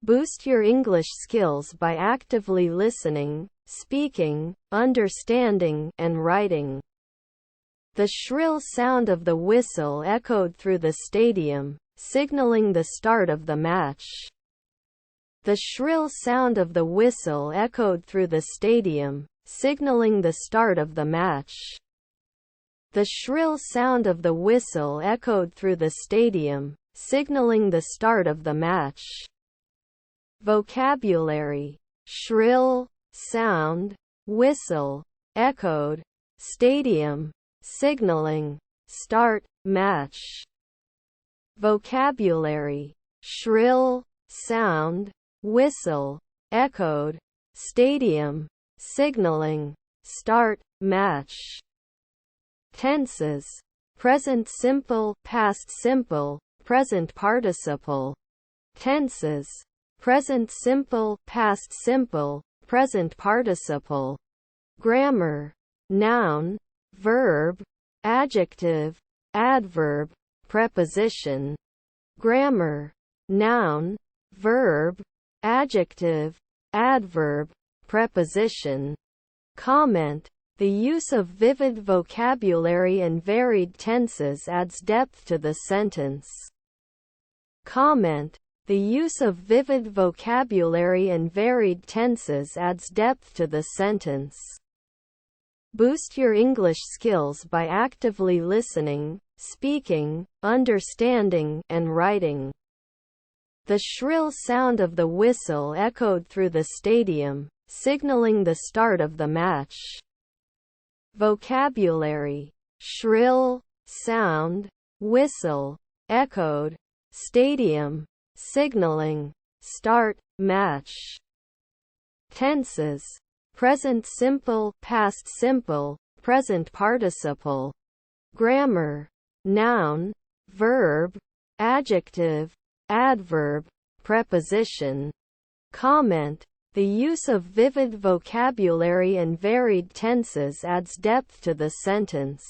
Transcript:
Boost your English skills by actively listening, speaking, understanding, and writing. The shrill sound of the whistle echoed through the stadium, signaling the start of the match. The shrill sound of the whistle echoed through the stadium, signaling the start of the match. The shrill sound of the whistle echoed through the stadium, signaling the start of the match. Vocabulary: shrill, sound, whistle, echoed, stadium, signaling, start, match. Vocabulary: shrill, sound, whistle, echoed, stadium, signaling, start, match. Tenses: present simple, past simple, present participle. Tenses: present simple, past simple, present participle. Grammar: noun, verb, adjective, adverb, preposition. Grammar: noun, verb, adjective, adverb, preposition. Comment: the use of vivid vocabulary and varied tenses adds depth to the sentence. Comment: the use of vivid vocabulary and varied tenses adds depth to the sentence. Boost your English skills by actively listening, speaking, understanding, and writing. The shrill sound of the whistle echoed through the stadium, signaling the start of the match. Vocabulary: shrill, sound, whistle, echoed, stadium, signaling, start, match. Tenses: present simple, past simple, present participle. Grammar: noun, verb, adjective, adverb, preposition. Comment: the use of vivid vocabulary and varied tenses adds depth to the sentence.